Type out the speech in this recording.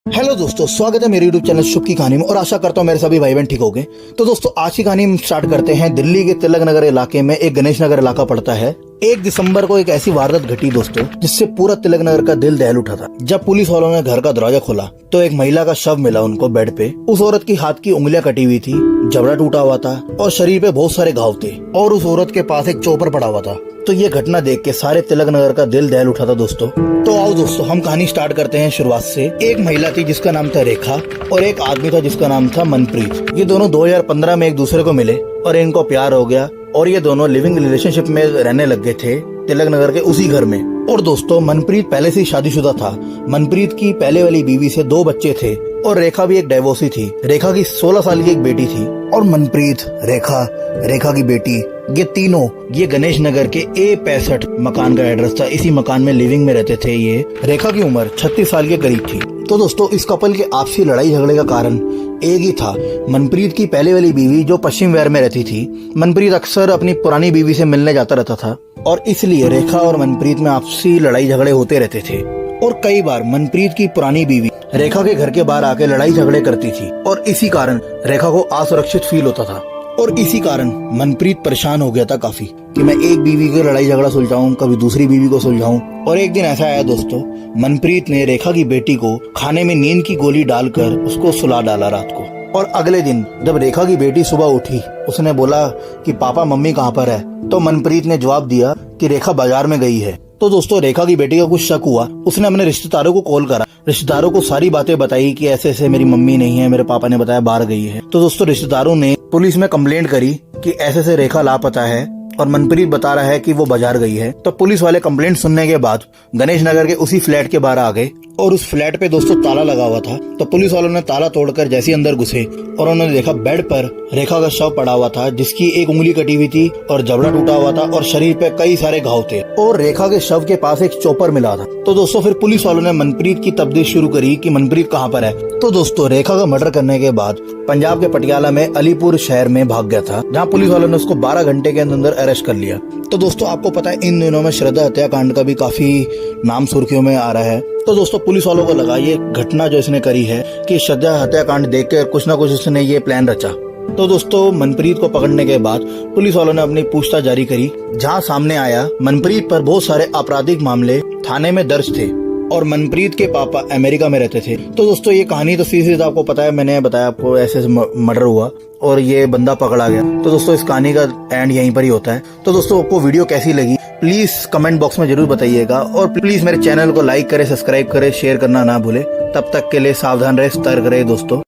Hello दोस्तों, स्वागत है मेरे यूट्यूब चैनल शुभ की कहानी में और आशा करता हूँ मेरे सभी भाई बहन ठीक हो गए। तो दोस्तों आज की कहानी हम स्टार्ट करते हैं। दिल्ली के तिलक नगर इलाके में एक गणेश नगर इलाका पड़ता है। 1 दिसंबर को एक ऐसी वारदात घटी दोस्तों, जिससे पूरा तिलक नगर का दिल दहल उठा था। जब पुलिस वालों ने घर का दरवाजा खोला तो एक महिला का शव मिला उनको बेड पे। उस औरत की हाथ की उंगलियां कटी हुई थी, जबड़ा टूटा हुआ था और शरीर पे बहुत सारे घाव थे और उस औरत के पास एक चॉपर पड़ा हुआ था। तो ये घटना देख के सारे तिलक नगर का दिल दहल उठा था दोस्तों। तो आओ दोस्तों हम कहानी स्टार्ट करते हैं शुरुआत से। एक महिला थी जिसका नाम था रेखा और एक आदमी था जिसका नाम था मनप्रीत। ये दोनों 2015 में एक दूसरे को मिले और इनको प्यार हो गया और ये दोनों लिविंग रिलेशनशिप में रहने लग गए थे तिलक नगर के उसी घर में। और दोस्तों मनप्रीत पहले से ही शादीशुदा था। मनप्रीत की पहले वाली बीवी से 2 बच्चे थे और रेखा भी एक डाइवोर्सी थी। रेखा की 16 साल की एक बेटी थी और मनप्रीत, रेखा की बेटी, ये तीनों ये गणेश नगर के A65 मकान का एड्रेस था। इसी मकान में लिविंग में रहते थे ये। रेखा की उम्र 36 साल के करीब थी। तो दोस्तों इस कपल के आपसी लड़ाई झगड़े का कारण एक ही था। मनप्रीत की पहले वाली बीवी जो पश्चिम विहार में रहती थी, मनप्रीत अक्सर अपनी पुरानी बीवी से मिलने जाता रहता था और इसलिए रेखा और मनप्रीत में आपसी लड़ाई झगड़े होते रहते थे। और कई बार मनप्रीत की पुरानी बीवी रेखा के घर के बाहर आके लड़ाई झगड़े करती थी और इसी कारण रेखा को असुरक्षित फील होता था। और इसी कारण मनप्रीत परेशान हो गया था काफी कि मैं एक बीवी की लड़ाई झगड़ा सुलझाऊं, कभी दूसरी बीवी को सुलझाऊं। और एक दिन ऐसा आया दोस्तों, मनप्रीत ने रेखा की बेटी को खाने में नींद की गोली डालकर उसको सुला डाला रात को। और अगले दिन जब रेखा की बेटी सुबह उठी, उसने बोला कि पापा मम्मी कहाँ पर है, तो मनप्रीत ने जवाब दिया कि रेखा बाजार में गई है। तो दोस्तों रेखा की बेटी का कुछ शक हुआ, उसने अपने रिश्तेदारों को कॉल करा, रिश्तेदारों को सारी बातें बताई कि ऐसे ऐसे मेरी मम्मी नहीं है, मेरे पापा ने बताया बाहर गई है। तो दोस्तों रिश्तेदारों ने पुलिस में कंप्लेंट करी कि ऐसे ऐसे रेखा लापता है और मनप्रीत बता रहा है कि वो बाजार गई है। तो पुलिस वाले कंप्लेंट सुनने के बाद गणेश नगर के उसी फ्लैट के बाहर आ गए और उस फ्लैट पे दोस्तों ताला लगा हुआ था। तो पुलिस वालों ने ताला तोड़कर जैसे अंदर घुसे और उन्होंने देखा बेड पर रेखा का शव पड़ा हुआ था, जिसकी एक उंगली कटी हुई थी और जबड़ा टूटा हुआ था और शरीर पे कई सारे घाव थे और रेखा के शव के पास एक चॉपर मिला था। तो दोस्तों फिर पुलिस वालों ने मनप्रीत की तफ्तीश शुरू करी कि मनप्रीत कहाँ पर है। तो दोस्तों रेखा का मर्डर करने के बाद पंजाब के पटियाला में अलीपुर शहर में भाग गया था, जहाँ पुलिस वालों ने उसको 12 घंटे के अंदर अरेस्ट कर लिया। तो दोस्तों आपको पता है इन दिनों में श्रद्धा हत्याकांड का भी काफी नाम सुर्खियों में आ रहा है। तो दोस्तों पुलिस वालों को लगा ये घटना जो इसने करी है कि श्रद्धा हत्याकांड देखकर कुछ ना कुछ इसने ये प्लान रचा। तो दोस्तों मनप्रीत को पकड़ने के बाद पुलिस वालों ने अपनी पूछताछ जारी करी, जहां सामने आया मनप्रीत पर बहुत सारे आपराधिक मामले थाने में दर्ज थे और मनप्रीत के पापा अमेरिका में रहते थे। तो दोस्तों ये कहानी तो सीधी आपको पता है, मैंने बताया आपको ऐसे मर्डर हुआ और ये बंदा पकड़ा गया। तो दोस्तों इस कहानी का एंड यहीं पर ही होता है। तो दोस्तों आपको वीडियो कैसी लगी प्लीज कमेंट बॉक्स में जरूर बताइएगा और प्लीज मेरे चैनल को लाइक करें, सब्सक्राइब करें, शेयर करना ना भूले। तब तक के लिए सावधान रहे, सतर्क रहे दोस्तों।